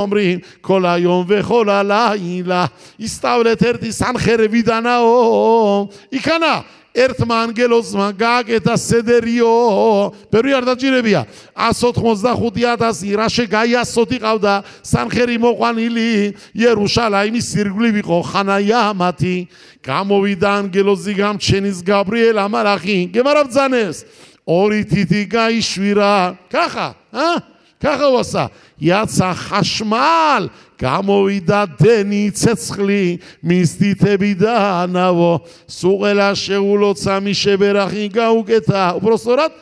אומרים כל היום וכל הלילה הסתבלת ארתי סנחר וידנאו יקנה ერთმანგელოს გაკეთა სედერიო პერი არ დაჭირებია 185,000 რაშე გაიასოთი ყავდა სანხერი მოყვანილი იერუშალაიმის სირგვლივ იყო ხანაიამათი გამოვიდა ანგელოზი გამჩენის გაბრიელ ამალახი გემარაბძანეს ორი თითი გაიშვირა კახა კახა ვასა იაცა ხაშმალ გამოვიდა დენი ცეცხლი მის თითებიდანავო სუყელა შეულოცა მიშებერახი გაუკეთა უბრალოდ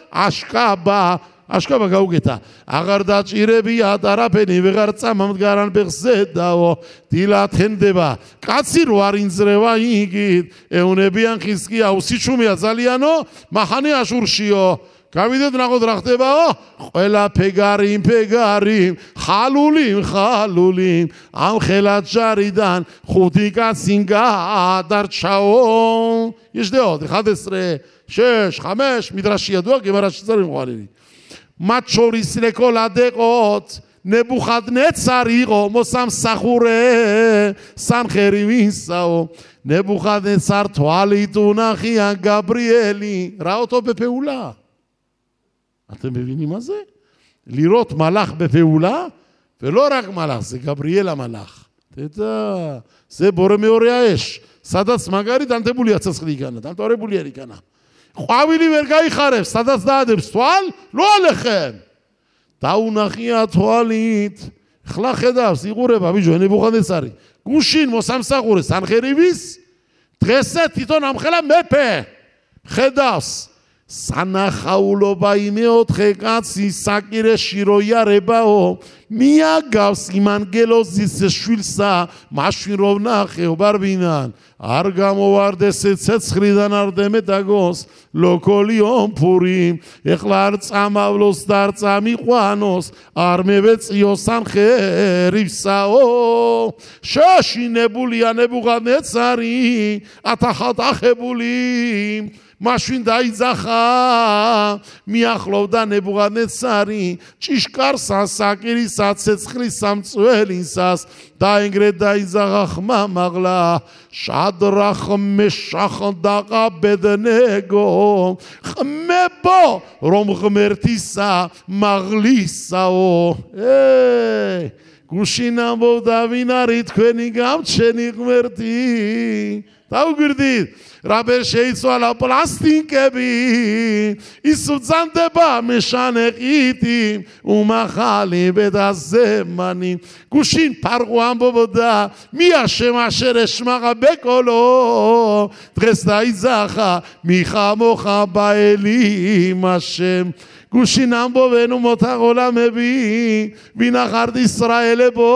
აშკაბა გაუკეთა აღარ დაჭირებია არაფერი ვეღარ წამამდგარან ბეხზედაო დილათენდება კაცი რო არ ინძრევა იგით ეუნებიან ხისკი აუსიჩუმია ძალიანო მახანი აშურშიო გავიდეთ ნახოთ რა ხდებაო ყველა ფეგარი ხალული ამ ხელად ჯარიდან ხუთი კაცი გადარჩაო ისდეოდ ხადესრე შეშ ხამეშ მიდრაშია დუა გემარაში წარი მოყალილი მათ შორის რეკოლადეყოთ ნებუხადნეცარი იყო მოსამსახურე სანხერი ვისაო ნებუხადნეცარ თვალით უნახიან გაბრიელი რაოთო ბეფეულა אתם מבינים מה זה? לראות מלאך בפעולה ולא רק מלאך, זה גבריאל המלאך. תדע, זה בורא מאורי האש. סדץ מגרית, אנתם בולי יצא להיכנע, אתם תורי בולי להיכנע. חואבי לי ורגעי חרף, סדץ דאדם, סטואל, לא עליכם. תאו נחי התואלית, חלה חדף, סיגור רבא, ביג'ו, נבוכדנצרי. גושין, מוסם סחורי, סנחרי ויס, תרסת, תיתון המחלה מפה. חדף. სანახაულობა იმეოთხე კაცი საკირეში რო იარებაო მიაგავს იმ ანგელოზის შვილსა მაშინ რო ვნახეო ბარბინან არ გამოვარდეს ცეცხლიდან არ დემეტაგოს ლოკოლიონ ფური ეხლა არ წამავლოს და არ წამიყვანოს არ მევეწიო სანხერისაო შაშინებულია ნებუხადნეცარი ათახატახებული მაშინ დაიძახა მიახლოვდა ნებუხადნეცარი ჭიშკარსა საკირისა ცეცხლის სამწველისას დაინგრეთ დაიძახა ხმამაღლა შადრახ მეშახ და აბედნეგო ხმებო რომ ღმერთისა მაღლისაო გუშინ ამბობდა ვინ არის თქვენი გამჩენი ღმერთი დაუგვირდით რაბერ შეიცვალა პლასტიკები ის უძანდება მეშანეყითი უმახალი ბედაზემანი გუშინ ფარღო ამბობდა მიაშემაშერე შმაღა ბეკოლო დღეს დაიძახა მიხამოხა ბაელი მაშემ გუშინ ამბობენ მოთაღოლამები ვინახარდ ისრაელებო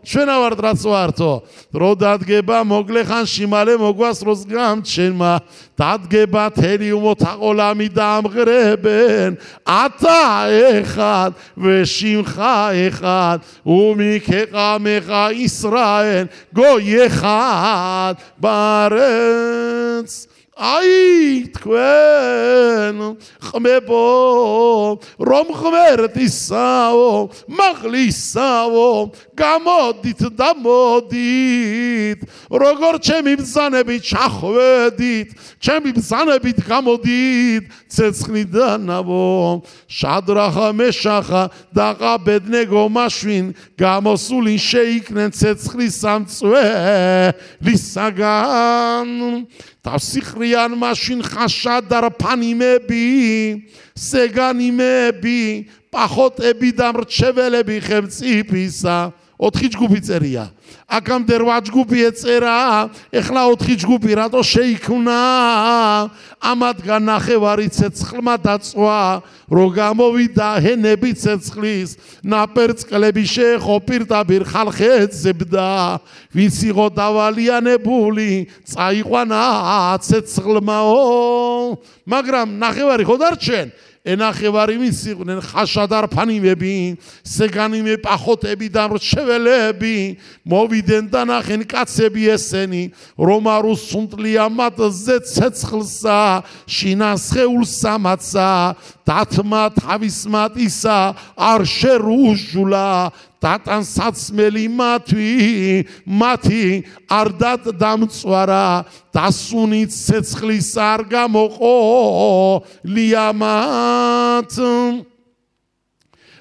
ჩვენ ავართ რაც ვართო რო დადგება მოგლეხანში მალე მოგვას როს გამჩენმა დადგება თელი მოთაღოლამი დამღრებენ ათა ეხად ვეშიმხა ეხად უმიქეყა მეხა ისრაელ გოიეხად ბარენს აი თქვენ ხმებო რომ ღმერთისაო მაღლისაო გამოდით და მოდით როგორ ჩემი ბრძანებით ჩახვედით ჩემი ბრძანებით გამოდით ცეცხლიდანავო შადრახა მეშახა და აბედნეგო მაშინ გამოსული შეიქნენ ცეცხლის სამწველისაგან დავსიხრიან მაშინ ხაშადარ ფანიმები სეგანიმები პახოტები და მრჩეველები ხელმწიფისა 4 ჯგუფი წერია აქამდე 8 ჯგუფი ეწერა ეხლა 4 ჯგუფი რატო შეიქმნა ამათგან ნახევარი ცეცხლმა დაწვა რო გამოვიდა ჰენები ცეცხლის ნაპერწკლები შეეხო პირდაპირ ხალხეძებდა ვინც იყო დავალიანებული წაიყვანა ცეცხლმაო მაგრამ ნახევარი ხო დარჩენ ენახევარი ვინც იყვნენ ხაშადარ ფანიმები სეგანიმე პახოტები და მრჩეველები მოვიდნენ და ნახენ კაცები ესენი რომ არ უსუნთლია მათზე ცეცხლსა შინასხეულსა მათსა დათმა თავის მათისა არ შერუჟულა დატან საცმელი მათი არ დამწვარა დასუნით ცეცხლის არ გამოყოლია მათ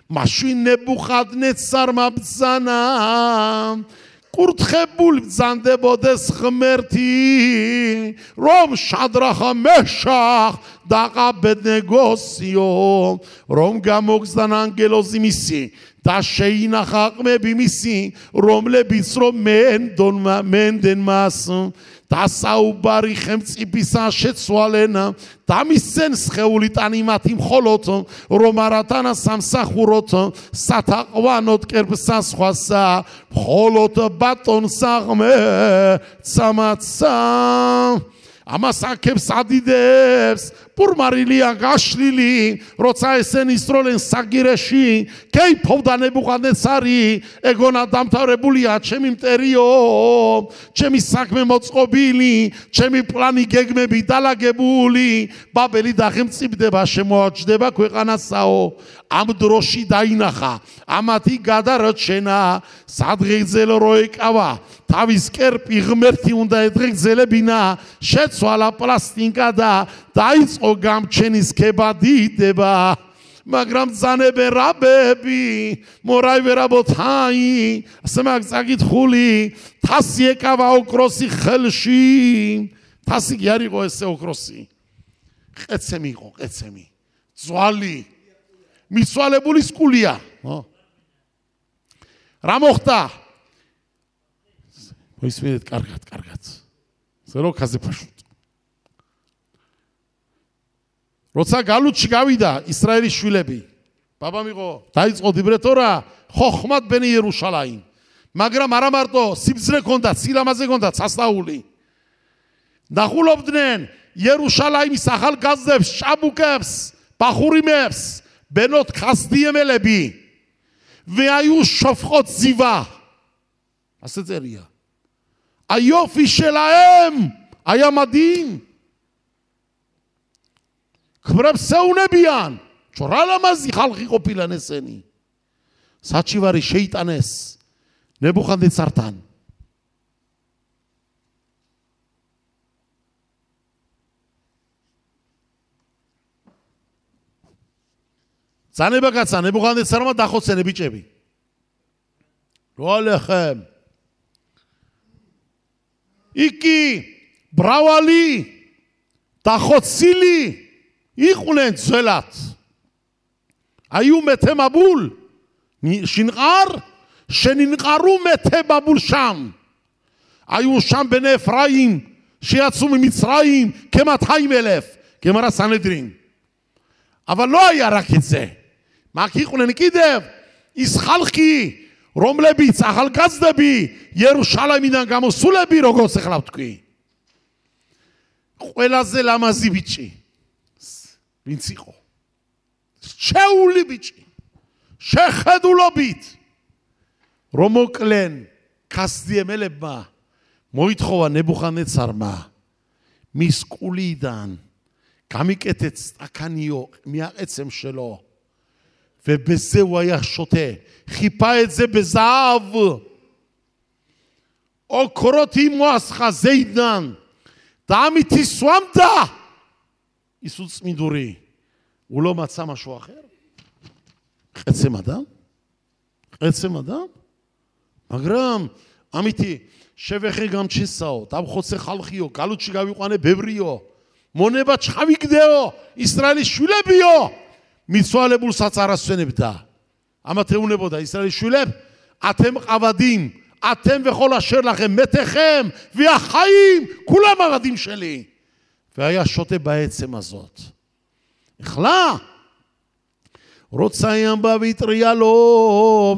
მაშინ ნებუხადნეცარმა ბრძანა კურთხებული ბრძანდებოდეს ღმერთი რომ შადრახა მეშახ და აბედნეგოსიო რომ გამოგზდან ანგელოზი მისი და შეინახა ყმები მისი რომლებიც რომ მენდენ მას დასაუბარი ხელმწიფისა შეცვალენა და მისცენ სხეული ტანი მათი მხოლოდ რომ არათანა სამსახუროთ სათაყვანოდ კერპსა სხვასა მხოლოდ ბატონსა ღმერთსა მათსა ამას აქებს ადიდებს პურმარილია გაშლილი როცა ესენი ისროლენ საგირეში კეიფობდა ნებუხადნეცარი ეგონა დამთავრებულია ჩემი მტერიო ჩემი საქმე მოწყობილი ჩემი პლანი გეგმები დალაგებული ბაბელი დახემწიფდება შემოაჩდება ქვეყანასაო ამ დროში დაინახა ამათი გადარჩენა სადღეგრძელო რო ეკავა თავის კერპი ღმერთი უნდა ეძღეგძელებინა შეცვალა პლასტინკა და დაიწყო გამჩენის ქებადიდება მაგრამ ბრძანებენ რაბები მორაი ვერაბოთაი ასე მაგ წაკითხული თასი ეკავა ოქროსი ხელში თასი კი არ იყო ესე ოქროსი ყეცემი იყო ყეცემი ძვალი მიცვალებული სკულია რა მოხდა მოისმენთ კარგად ზეროქაზე ფაშუთ როცა გალუთში გავიდა ისრაელის შვილები ბაბა მიყო დაიწყო დიბრეთორა ხოხმად ბენი იერუშალაიმ მაგრამ არა მარტო სიბძნე ქონდათ სილამაზე ქონდათ სასწაული ნახულობდნენ იერუშალაიმის ახალგაზრდებს ჭაბუკებს ბახურიმებს ბენოთ ხასდიემელები ვეაიუ შოფხოთ ზივა ასე წერია აიოფი შელაემ აიამადინ ქმრებს ეუნებიან რა ლამაზი ხალხი ყოფილან ესენი საჩივარი შეიტანეს ნებუხადნეცართან ზანებაგაცა ნებუხადნეცარმა დახოცენენ ბიჭები როალეხემ იქი ბრავალი დახოცილი იყვნენ ძველად აიუ მეთემაბულ შინყარ შენინყარუ მეთებაბულ შამ აიუ შამ ბენ ეფრაიმ შეაცუმი მიცრაიმ ქემათაიმელეფ გემარა სანედრინ אבל לא היה רק את זה მაგ იყვნენ კიდევ ის ხალხი რომლებიც ახალგაზრდები იერუშალაიმიდან გამოსულები როგორც ახლა ვთქვი ყველაზე ლამაზი ბიჭი ვინც იყო შეეული ბიჭი შეხედულობით რომ მოკლენ ხასდიემელებმა მოითხოვა ნებუხადნეცარმა მის კულიდან გამიკეთეთ სტაკანიო მიაყეცემ შელო ובזה הוא היה שותה, חיפה את זה בזהב, או קורותי מואסך זידן, דאמיתי סוואמדה, איסוץ מידורי, הוא לא מצא משהו אחר? חצם אדם? חצם אדם? מגרם, אמיתי, שבחי גם צ'סאו, תם חוצה חלחיו, גלות שגבי קואנה בבריו, מונה בת שחבי גדאו, ישראלי שולי ביו, მიცვალებულ საწარასვენებდა ამათ ეუნებოდა ისრაელის შვილებ ათემ ყავადიმ ათემ וכל אשר לכם מתיכם והחיים כולם עבדים שלי והיה שותה בעצם הזאת החלה רוצה ימבה ויטריה לו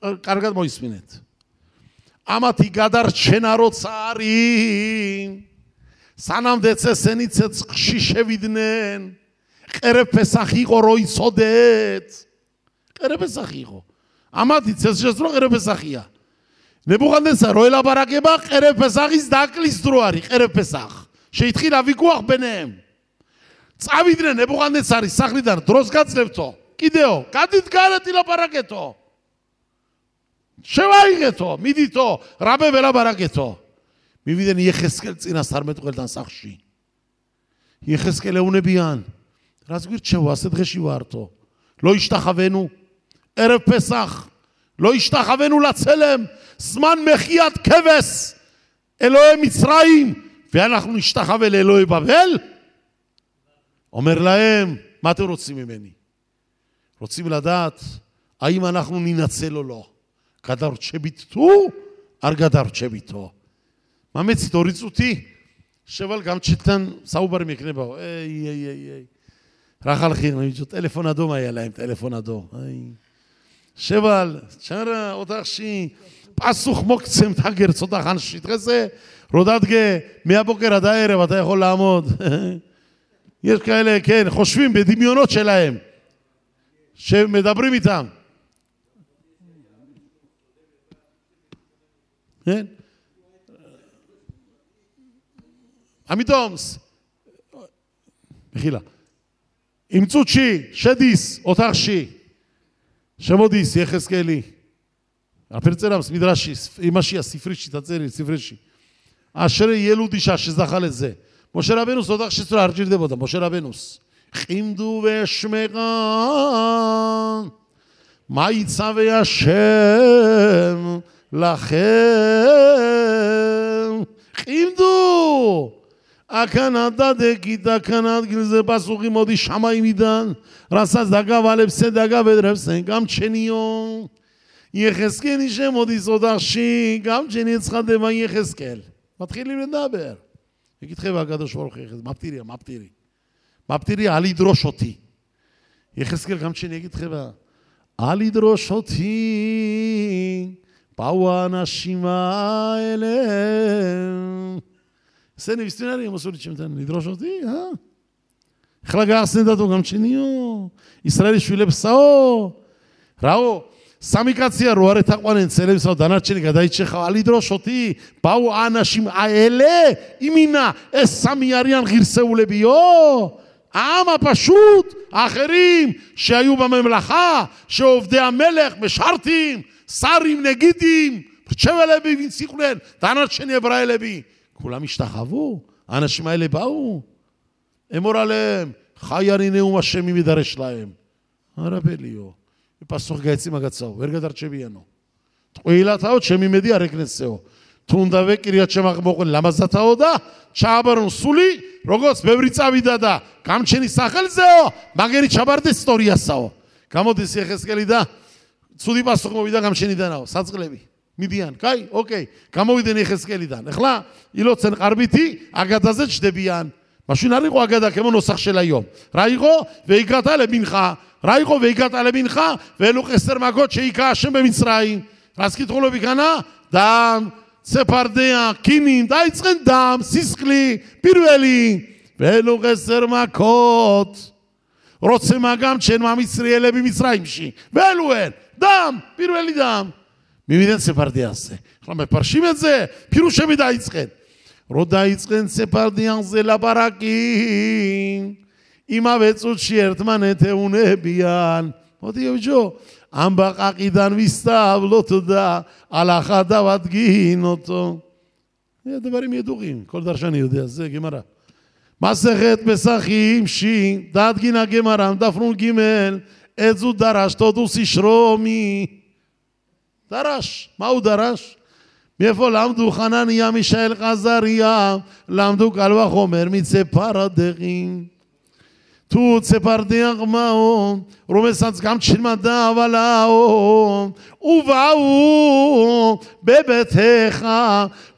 კარგად მოისმინეთ ამათი გადარჩენა როცა არის სანამდე წესენი ცეცხლში შევიდნენ ყერებ პესახი იყო რო იცოდეთ ყერებ პესახი იყო ამათი წესშეს რო ყერებ პესახია ნებუხადნეცარ რო ელაბარაკება ყერებ პესახის დაკლის დრო არის ყერებ პესახ შეითხილა ვიკუახ ბენემ წავიდნენ ნებუხადნეცარის სახლიდან დროს გაძლევთო კიდეო გადით გარეთ ილაპარაკეთო შევაიღეთო, მიდითო, რაბე ველაბარაკეთო. მივიდნენ იეხესკელ წინას 11-ელთან სახლში. იეხესკელ ეუნებიან. რაც გვირჩევა ასე დღეში ვართო. לא ישתחווינו ערב פסח, לא ישתחווינו לצלם, זמן מחיית כבש, אלוהי מצרים, ואנחנו נשתחווה לאלוהי בבל? אומר להם, מה אתם רוצים ממני? רוצים לדעת האם אנחנו ננצל או לא. גדרת שביטו, אר גדרת שביטו. מה מצית הוריץ אותי? שבל גם צ'יטן, סאובר מקנה בו, איי. רחל חיר, טלפון אדום היה להם, טלפון אדום. שבל, שרה, אותך שי, פסוך מוקצם תגר, צודח אנשית כזה, רודת גה, מהבוקר עד הערב, אתה יכול לעמוד. יש כאלה, כן, חושבים בדמיונות שלהם, שמדברים איתם. כן? עמיתומס, מחילה. אימצו צ'י, שדיס, אותך שי, שמודיס, יחזקאלי. הפרצלמס, מדרשי, אמא שי, ספרישי, תצרי, ספרישי. אשר ילודישה שזכה לזה. משה רבנוס, אותך שצרה, ארג'יר דבודה, משה רבנוס. חימדו ושמען, מה יצווה השם לכם? חימדו! הקנדה דקיתה קנד גלזה פסוכים עוד שמיים עידן רסס דגה ולפסי דגה ודרפסי גם צ'ניו יחזקאל שם עוד יסוד אחשי גם צ'ני יצחק דמה יחזקאל מתחילים לדבר יגיד חבר'ה הקדוש ברוך הוא מה פתירי אל ידרוש אותי יחזקאל גם צ'ני יגיד חבר'ה אל ידרוש אותי באו האנשים האלה סני וסטינרי, הם עשו לי שמתן, לדרוש אותי, איך לגר סנדתו גם שניו, ישראל ישווילי בסאו, ראו, סמי קציה, רואר את הקוונן, צלם בסאו, דנת שני, גדאית שכה, לדרוש אותי, באו האנשים האלה, ימינה, סמי אריאן גירסאו לביו, העם הפשוט, האחרים שהיו בממלכה, שעובדי המלך, משרתים, שרים, נגידים, שבע לבי, ונסיכו להם, דנת שני אברהי לבי, כולם השתחוו, האנשים האלה באו, אמור עליהם, חי אני נאום השם אם ידרש להם. הרבי ליאו, פסוק גייצים הגצאו, ורגדר צ'ביינו. תחוילת העוד שמי מדיע רק נסעו. תונדווה קריאת שמח מוכן, למה זאת ההודה? צ'עברנו סולי, רוגוס, בבריצה וידדה. גם שניסחל זהו, מגנית שברת היסטוריה סאו. כמה דסי יחזקאל ידע? צודי פסוק מובידה גם שנידנאו, סצק לוי. מידיין, קאי, אוקיי, כמה וידן יחזקאל ידן, נחלה, אילו צנח ארביתי, אגד הזה שדביין, משהו נריחו אגדה כמו נוסח של היום, ראיחו והגעת לבנך, ואלו 10 מכות שהיכה השם במצרים, אז כתחו לו בקנה, דם, צפרדיה, קינים, די צריכים דם, סיסקלי, פירואלי, ואלו 10 מכות, רוצה מה גם שאין מהמצרי אלה במצרים שי, ואלו הן, דם, פירואלי דם, ממידן ספרדיה הזה. אנחנו מפרשים את זה, פירוש שמידה יצחן. רודה יצחן ספרדיה זה לברקים. אמא וצות שירת מנתה ונביין. מודי יוג'ו. אמבק עקידן וסתיו לא תודה. על החדה ודגין אותו. דברים ידועים. כל דרשני יודע. זה גמרא. מסכת פסחים שי. דעת גינה גמרא. דפרון ג' את זו דרש תודוס ישרומי. דרש, מה הוא דרש? מאיפה למדו חנניה, מישאל חזריה, למדו קל וחומר מצפרדכים. תות צפרדך מאו, רומסת גם תשלמדה ולאו, ובאו בביתך,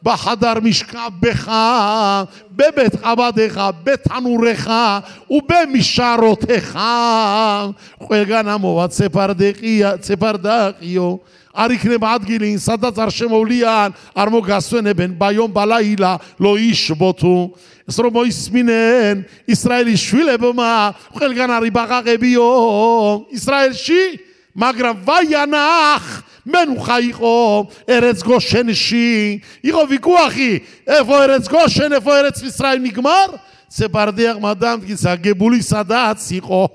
בחדר משכבך, בבית עבדך, בתנורך, ובמשרותך. חלגן עמו, צפרדכיו, אריקנה בעד גילין, סדת הרשם אוליאן, ארמו גסונה בן ביום בלילה, לא ישבותו. אסרומו יסמינן, ישראל ישווילה במה, חלגן הריבחה רביו, ישראל שי, מגרב וינח, מנוחייכו, ארץ גושן שי, איכו ויכוחי, איפה ארץ גושן, איפה ארץ ישראל נגמר? צפרדך מדם, זה הגבולי סדת שיחו,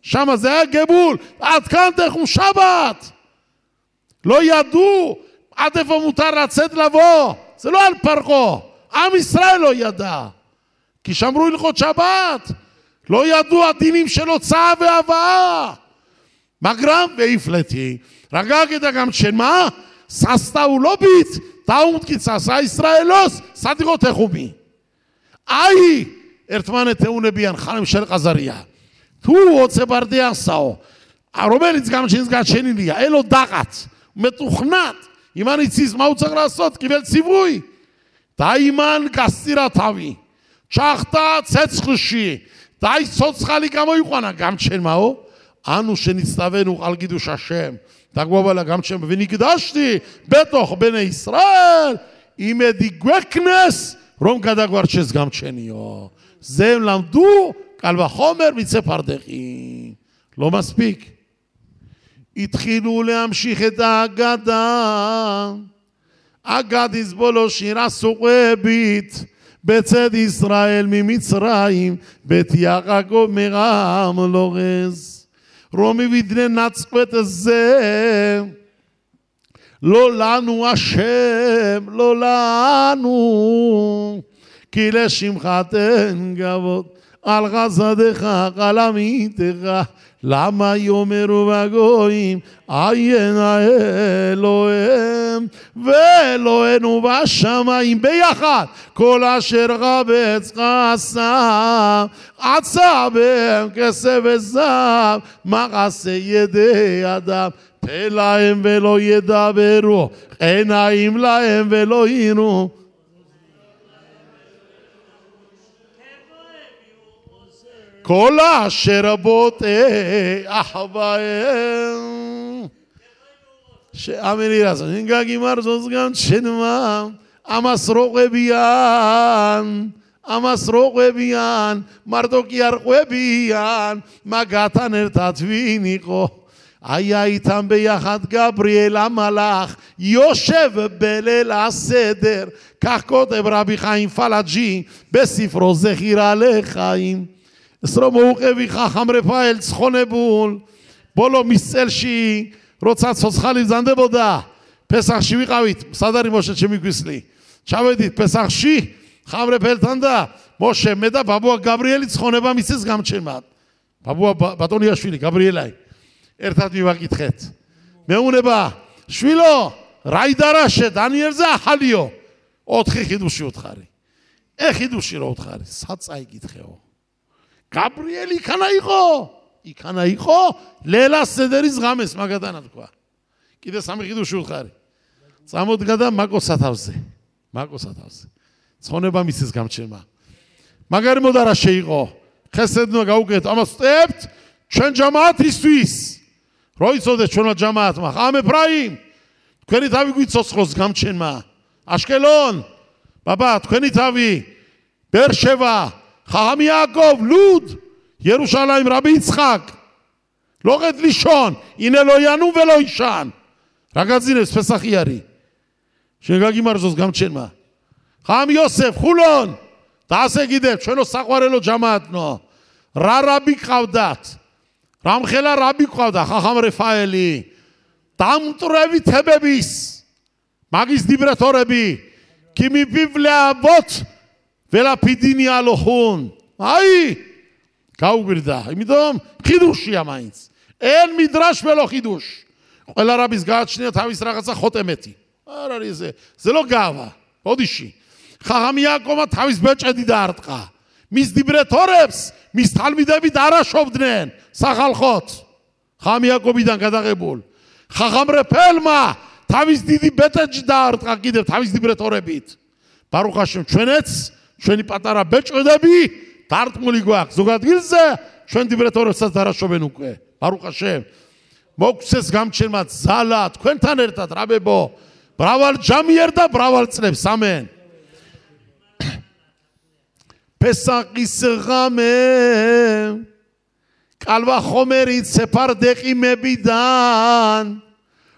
שמה זה הגבול, עד כאן תחום שבת. לא ידעו עד איפה מותר לצאת לבוא, זה לא על פרעה, עם ישראל לא ידע, כי שמרו הלכות שבת, לא ידעו הדינים של הוצאה והבאה. מגרם והפלטי, רגע כדה גם שמה, ססתה הוא לא ביט, טעום קיצסה ישראלוס, סדירות תחומי. איי, ארתמן תאונה ביאן, חלם של חזריה. הוא רוצה ברדי עשאו. הרומליץ גם שנסגד שני ליה, אין לו דחת, מתוכנת. אימן הציס, מה הוא צריך לעשות? קיבל ציווי. תאימן גסתירה תאוי. צ'חתה צץ חושי. תאי צוצחה לי גם היוחנה, גם שן מהו? אנו שנצטווינו על קידוש השם. תגבוב עליה גם שם, ונקדשתי בתוך בני ישראל, עם דיגווקנס, רום כדגבר שז גם שניו. זה הם למדו, קל וחומר מצא פרדכי. לא מספיק. התחילו להמשיך את האגדה. אגד יסבולו שירה סוחבית, בצד ישראל ממצרים, בית יעקב מרם לורז. רומי ודנה נצחו את זה, לא לנו השם, לא לנו, כי לשמך תן כבוד, על חסדך, על עמיתך, למה יאמרו בגויים, עיין אלוהים, ואלוהינו בשמיים ביחד, כל אשר חפץ עשה, עשה בהם כסף וזהב, מעשה ידי אדם, פה להם ולא ידברו, עיניים להם ולא יראו. כל אשר בוטה אחווהם שאמיני רזו נגגי מרזוס גם שנמה המסרוק וביאן מרדוק ירקו ביאן מגתה נרתת ויניקו היה איתם ביחד גבריאל המלאך יושב בליל הסדר כך כותב רבי חיים פלאג'י בספרו זכירה לחיים סרומו וקבי חכם רפאל צחונבול בולו מסלשי רוצה צוצחה לבזנדה בודה פסח שיבי חבית סדרי משה שמיקוויסלי צ'אבדית פסח שי חם רפאל תנדה משה מדה בבוע גבריאלי צחונבה מיסס גם צ'מד בבוע בטון ישפילי גבריאלי ארתת מבקית חט מעונה בא שבילו ראי דרשת דניאל זה החליו אותך חידושי אותך רי איך חידושי לא אותך רי סצאי גיתכו גבריאל יקנה איכו לילה סדריס רמס מה גדן התקוע כדי סמי חידוש אותחרי צמוד גדן מה גוסת על זה צחונה במיסיס גם צ'מה מה גרים עוד הראשי איכו חסד נגעוקת אמסטפט צ'ן ג'מעת היסטויס רואי צודת שונה ג'מעת מחם אפראים תקני תאבי גוי צוצחוס גם צ'מה אשקלון בבא תקני תאבי באר שבע חכם יעקב, לוד, ירושלים, רבי יצחק, לא רד לישון, הנה לא ינום ולא ישן. רק אז הנה, פסח ירי. שנגגי מרזוס גם צ'נמה. חכם יוסף, חולון, תעשה גידת, שלא סחואר אלו ג'מעתנו. רבי קחבדת, רמחלה רבי קחבדת, חכם רפאלי. תעמת רבי תבביס. מגיס דיברתו רבי, כי מפיו לאבות, ולפידיני הלוחון, היי, קאו גרדה, מדום, חידוש ימיינס, אין מדרש ולא חידוש, אלא רבי סגעת שנייה, תאביס רחצה חותמתי, זה לא גאווה, עוד אישי, חכם יעקב, תאביס בית שעדי דארתך, מיס דיברי תורפס, מיס תלמידי בידערה שובדנן, סך הלכות, חכם יעקב בידן כדה רבול, חכם רפלמה, תאביס דידי בית דארתך, תאביס דיברי תורפית, ברוך השם, צ'נץ, שאני פתרה בית שעדבי, תארת מולי גואק, זוגת גילזה, שאני דיברת אורף סתרה שובנוקה, ברוך השם. מוקסס גם צ'למת זלת, כהן תנרתת, רבי בו, בראבל ג'מי ירדה, בראבל צלב, סמן. פסח יסרחם, קל וחומר יצא פרדכי מבידן,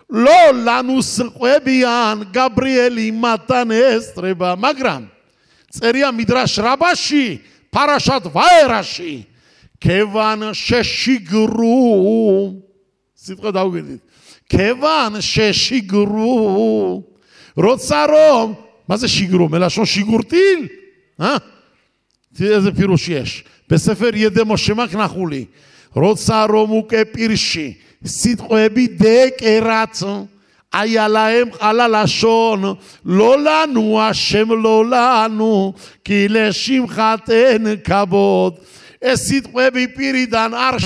לא לנו סחביין, גבריאלי מתן אסטרבה, מגרם. צריה מדרש רבשי, פרשת וירשי, כיוון ששיגרו, סדרה דאוגדית, כיוון ששיגרו, רוצה רום, מה זה שיגרו? מלשון שיגור טיל? תראה איזה פירוש יש. בספר ידי משה מקנחו לי. רוצה רום וכפירשי, סיתחובי דקרץ, היה להם על הלשון, לא לנו, השם לא לנו, כי לשמחתן כבוד. סיתחובי פירידן ארש